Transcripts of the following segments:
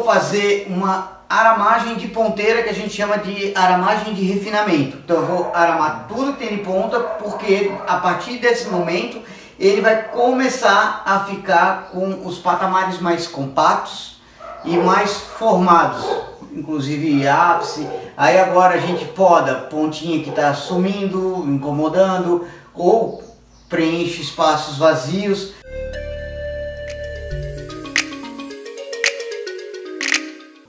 vou fazer uma aramagem de ponteira que a gente chama de aramagem de refinamento. Então eu vou aramar tudo que tem de ponta, porque a partir desse momento ele vai começar a ficar com os patamares mais compactos e mais formados, inclusive ápice. Aí agora a gente poda pontinha que está sumindo, incomodando, ou preenche espaços vazios.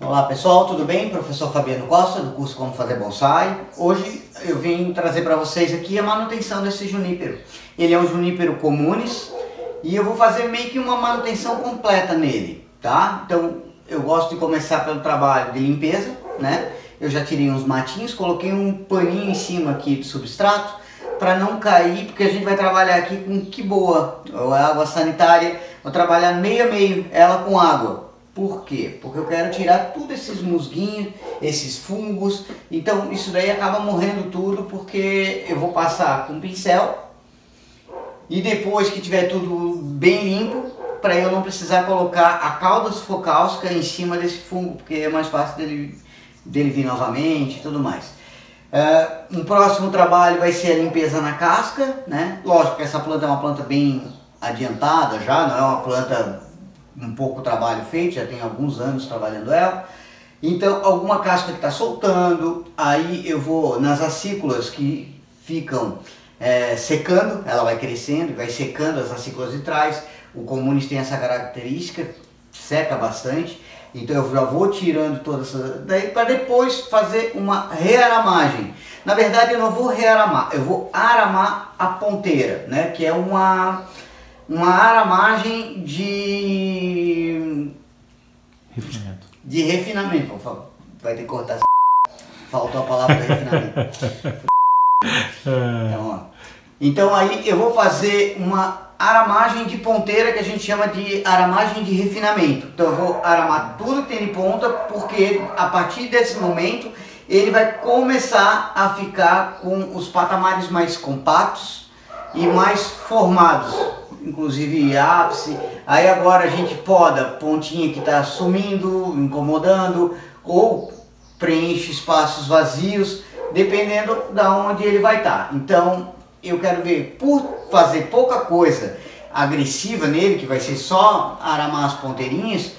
Olá pessoal, tudo bem? Professor Fabiano Costa, do curso Como Fazer Bonsai. Hoje eu vim trazer para vocês aqui a manutenção desse junípero. Ele é um junípero comunis e eu vou fazer meio que uma manutenção completa nele, tá? Então eu gosto de começar pelo trabalho de limpeza, né? Eu já tirei uns matinhos, coloquei um paninho em cima aqui do substrato para não cair, porque a gente vai trabalhar aqui com quiboa, ou água sanitária. Vou trabalhar meio a meio ela com água. Por quê? Porque eu quero tirar tudo esses musguinhos, esses fungos. Então isso daí acaba morrendo tudo, porque eu vou passar com pincel e depois que tiver tudo bem limpo, para eu não precisar colocar a cauda sulfocáustica em cima desse fungo, porque é mais fácil dele vir novamente e tudo mais. Um próximo trabalho vai ser a limpeza na casca, né? Lógico que essa planta é uma planta bem adiantada já, não é uma planta um pouco trabalho feito, já tem alguns anos trabalhando ela. Então alguma casca que está soltando, aí eu vou nas acículas que ficam secando, ela vai crescendo e vai secando as acículas de trás. O comunis tem essa característica, seca bastante, então eu já vou tirando toda essa daí para depois fazer uma rearamagem. Na verdade eu não vou rearamar, eu vou aramar a ponteira, né, que é uma aramagem de refinamento. De refinamento, por favor. Vai ter que cortar essa. Faltou a palavra de refinamento. Então aí eu vou fazer uma aramagem de ponteira que a gente chama de aramagem de refinamento. Então eu vou aramar tudo que tem de ponta, porque a partir desse momento ele vai começar a ficar com os patamares mais compactos e mais formados, inclusive ápice. Aí agora a gente poda pontinha que está sumindo, incomodando, ou preenche espaços vazios, dependendo da onde ele vai estar. Então eu quero ver, por fazer pouca coisa agressiva nele, que vai ser só aramar as ponteirinhas,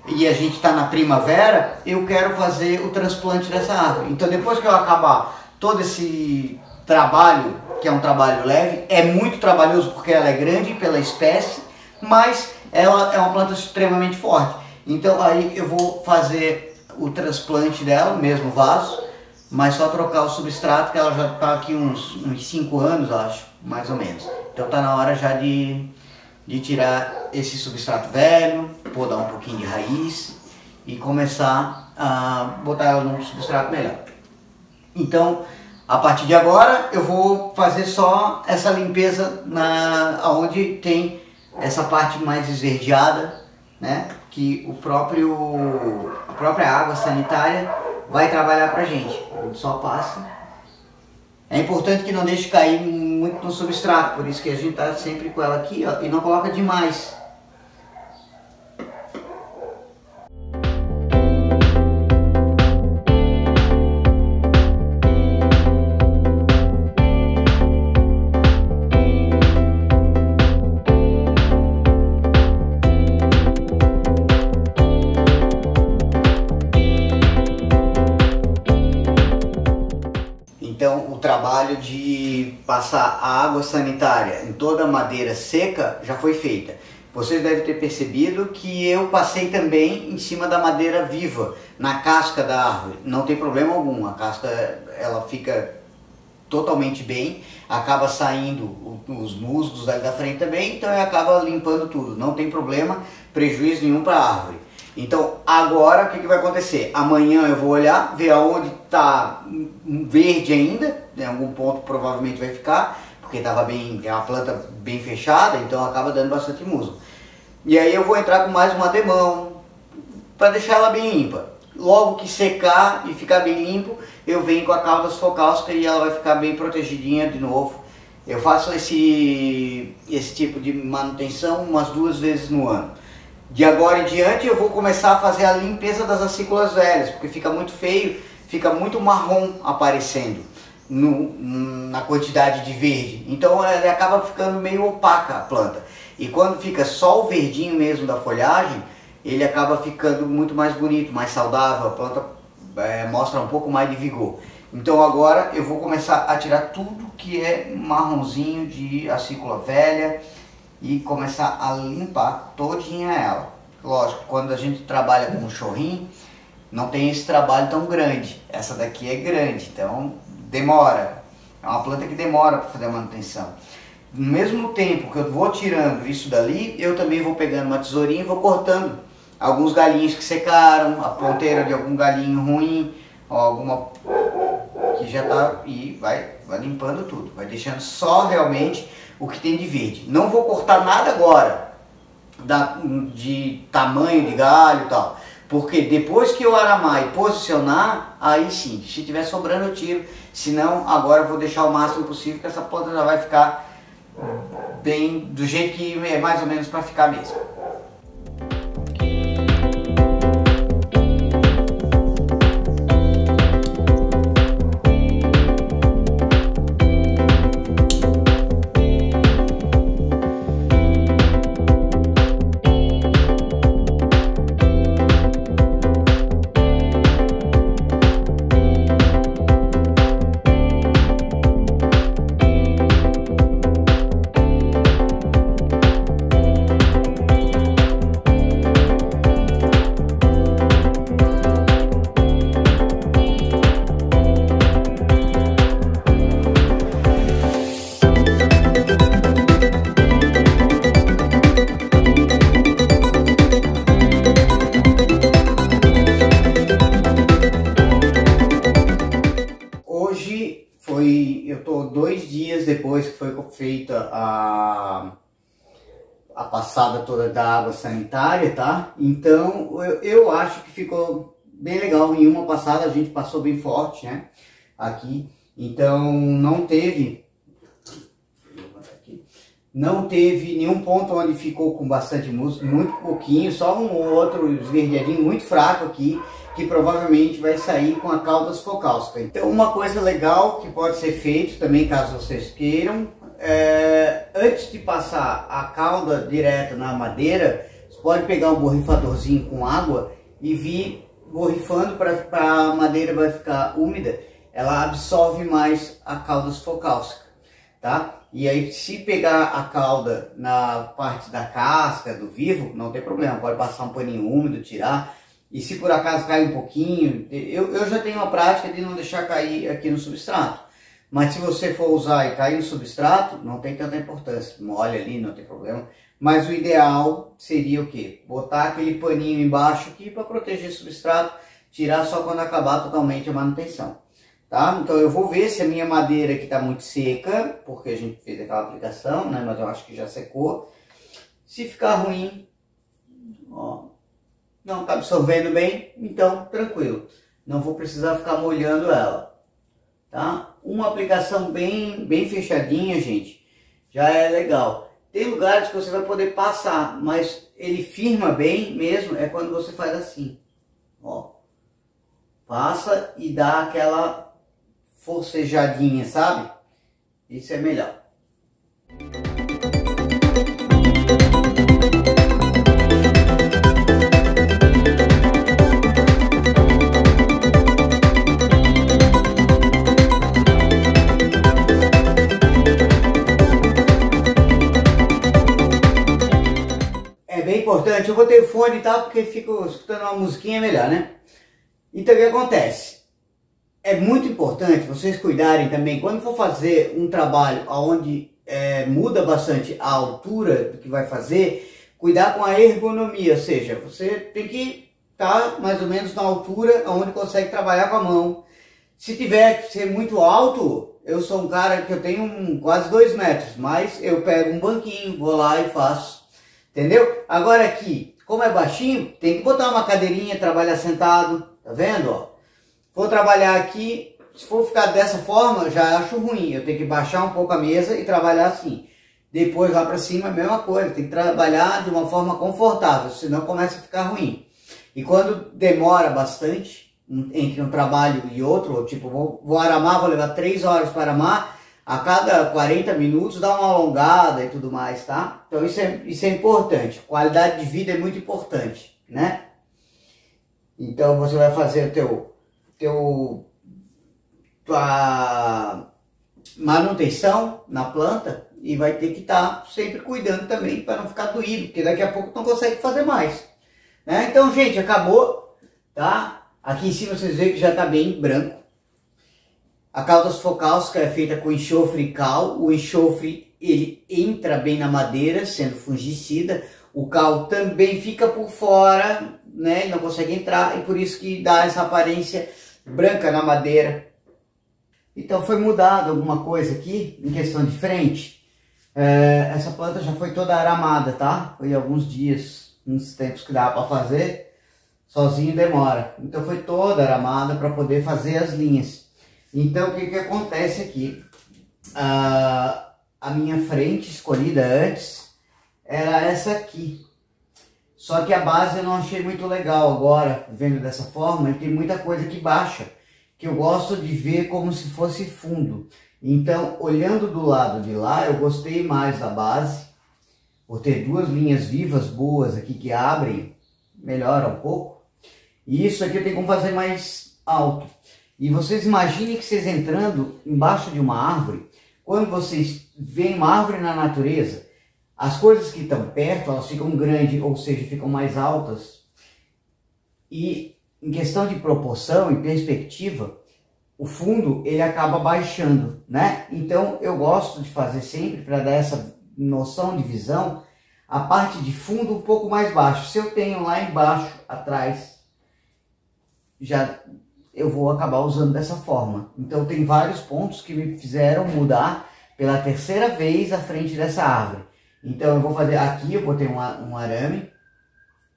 e a gente está na primavera, eu quero fazer o transplante dessa árvore. Então depois que eu acabar todo esse trabalho, que é um trabalho leve, é muito trabalhoso porque ela é grande pela espécie, mas ela é uma planta extremamente forte. Então aí eu vou fazer o transplante dela, mesmo vaso, mas só trocar o substrato, que ela já está aqui uns 5 anos, acho, mais ou menos. Então está na hora já de tirar esse substrato velho, podar um pouquinho de raiz e começar a botar ela num substrato melhor. Então, a partir de agora, eu vou fazer só essa limpeza onde tem essa parte mais esverdeada, né? Que a própria água sanitária vai trabalhar pra gente. A gente só passa. É importante que não deixe cair muito no substrato, por isso que a gente tá sempre com ela aqui, ó, e não coloca demais. Então o trabalho de passar a água sanitária em toda a madeira seca já foi feita. Vocês devem ter percebido que eu passei também em cima da madeira viva, na casca da árvore. Não tem problema algum, a casca ela fica totalmente bem, acaba saindo os musgos ali da frente também, então acaba limpando tudo, não tem problema, prejuízo nenhum para a árvore. Então agora o que vai acontecer? Amanhã eu vou olhar, ver aonde está verde ainda, em algum ponto provavelmente vai ficar, porque é uma planta bem fechada, então acaba dando bastante musgo. E aí eu vou entrar com mais uma demão, para deixar ela bem limpa. Logo que secar e ficar bem limpo, eu venho com a cauda sulfocáustica e ela vai ficar bem protegidinha de novo. Eu faço esse tipo de manutenção umas 2 vezes no ano. De agora em diante eu vou começar a fazer a limpeza das acículas velhas, porque fica muito feio, fica muito marrom aparecendo na quantidade de verde. Então ela acaba ficando meio opaca a planta. E quando fica só o verdinho mesmo da folhagem, ele acaba ficando muito mais bonito, mais saudável, a planta mostra um pouco mais de vigor. Então agora eu vou começar a tirar tudo que é marronzinho de acícula velha e começar a limpar todinha ela. Lógico, quando a gente trabalha com um chorrinho, não tem esse trabalho tão grande. Essa daqui é grande, então demora. É uma planta que demora para fazer a manutenção. No mesmo tempo que eu vou tirando isso dali, eu também vou pegando uma tesourinha e vou cortando alguns galinhos que secaram, a ponteira de algum galinho ruim, ou alguma que já tá, e vai limpando tudo, vai deixando só realmente o que tem de verde. Não vou cortar nada agora de tamanho de galho e tal, porque depois que eu aramar e posicionar, aí sim, se tiver sobrando eu tiro, senão agora eu vou deixar o máximo possível, que essa planta já vai ficar bem do jeito que é mais ou menos para ficar mesmo. Eu tô 2 dias depois que foi feita a passada toda da água sanitária, tá? Então eu acho que ficou bem legal. Em uma passada a gente passou bem forte, né? Aqui, então não teve nenhum ponto onde ficou com bastante músculo, muito pouquinho, só um ou outro esverdeadinho muito fraco aqui, que provavelmente vai sair com a cauda focáustica. Então uma coisa legal que pode ser feito também, caso vocês queiram, antes de passar a cauda direto na madeira, você pode pegar um borrifadorzinho com água e vir borrifando para a madeira vai ficar úmida, ela absorve mais a cauda focáustica, tá? E aí, se pegar a cauda na parte da casca, do vivo, não tem problema, pode passar um paninho úmido, tirar. E se por acaso cai um pouquinho, eu já tenho uma prática de não deixar cair aqui no substrato. Mas se você for usar e cair no substrato, não tem tanta importância, molha ali, não tem problema. Mas o ideal seria o quê? Botar aquele paninho embaixo aqui para proteger o substrato, tirar só quando acabar totalmente a manutenção. Tá? Então eu vou ver se a minha madeira aqui está muito seca, porque a gente fez aquela aplicação, né? Mas eu acho que já secou. Se ficar ruim, ó, não está absorvendo bem, então tranquilo. Não vou precisar ficar molhando ela. Tá? Uma aplicação bem fechadinha, gente, já é legal. Tem lugares que você vai poder passar, mas ele firma bem mesmo é quando você faz assim. Ó, passa e dá aquela forcejadinha, sabe? Isso é melhor. É bem importante, eu vou ter fone e tal, porque fico escutando uma musiquinha melhor, né? Então o que acontece? É muito importante vocês cuidarem também, quando for fazer um trabalho onde muda bastante a altura do que vai fazer, cuidar com a ergonomia, ou seja, você tem que estar mais ou menos na altura onde consegue trabalhar com a mão. Se tiver que ser muito alto, eu sou um cara que eu tenho quase 2 metros, mas eu pego um banquinho, vou lá e faço, entendeu? Agora aqui, como é baixinho, tem que botar uma cadeirinha, trabalhar sentado, tá vendo, ó? Vou trabalhar aqui, se for ficar dessa forma, eu já acho ruim. Eu tenho que baixar um pouco a mesa e trabalhar assim. Depois lá para cima a mesma coisa, tem que trabalhar de uma forma confortável, senão começa a ficar ruim. E quando demora bastante entre um trabalho e outro, tipo, vou aramar, vou levar 3 horas para aramar, a cada 40 minutos dá uma alongada e tudo mais, tá? Então isso é importante, qualidade de vida é muito importante, né? Então você vai fazer tua manutenção na planta e vai ter que estar sempre cuidando também para não ficar doído, porque daqui a pouco não consegue fazer mais, né? Então, gente, acabou, tá? Aqui em cima vocês veem que já está bem branco. A cauda focal é feita com enxofre e cal. O enxofre ele entra bem na madeira, sendo fungicida. O cal também fica por fora, né? Ele não consegue entrar e por isso que dá essa aparência branca na madeira. Então foi mudado alguma coisa aqui em questão de frente. Essa planta já foi toda aramada, tá? Foi alguns dias, uns tempos que dava para fazer. Sozinho demora. Então foi toda aramada para poder fazer as linhas. Então o que acontece aqui? A minha frente escolhida antes era essa aqui. Só que a base eu não achei muito legal agora, vendo dessa forma, e tem muita coisa que baixa, que eu gosto de ver como se fosse fundo. Então, olhando do lado de lá, eu gostei mais da base, por ter 2 linhas vivas boas aqui que abrem, melhora um pouco. E isso aqui eu tenho como fazer mais alto. E vocês imaginem que vocês entrando embaixo de uma árvore, quando vocês veem uma árvore na natureza, as coisas que estão perto, elas ficam grandes, ou seja, ficam mais altas. E em questão de proporção e perspectiva, o fundo ele acaba baixando, né? Então eu gosto de fazer sempre, para dar essa noção de visão, a parte de fundo um pouco mais baixo. Se eu tenho lá embaixo, atrás, eu vou acabar usando dessa forma. Então tem vários pontos que me fizeram mudar pela 3ª vez a frente dessa árvore. Então eu vou fazer aqui, eu botei um arame,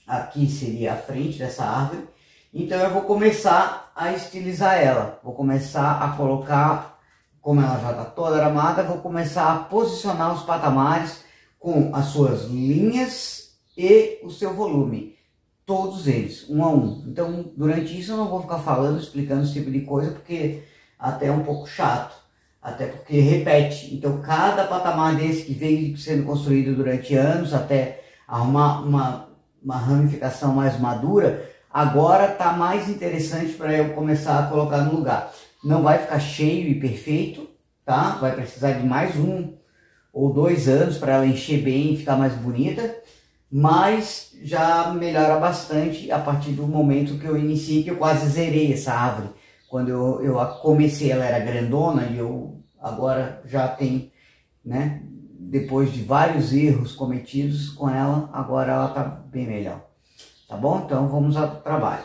aqui seria a frente dessa árvore. Então eu vou começar a estilizar ela, vou começar a colocar, como ela já está toda aramada, vou começar a posicionar os patamares com as suas linhas e o seu volume. Todos eles, um a um. Então, durante isso eu não vou ficar falando, explicando esse tipo de coisa, porque até é um pouco chato. Até porque repete. Então, cada patamar desse que vem sendo construído durante anos, até arrumar uma ramificação mais madura, agora está mais interessante para eu começar a colocar no lugar. Não vai ficar cheio e perfeito, tá? Vai precisar de mais 1 ou 2 anos para ela encher bem e ficar mais bonita. Mas já melhora bastante a partir do momento que eu iniciei, que eu quase zerei essa árvore. Quando eu comecei, ela era grandona e eu agora já tenho, né? Depois de vários erros cometidos com ela, agora ela está bem melhor. Tá bom? Então vamos ao trabalho.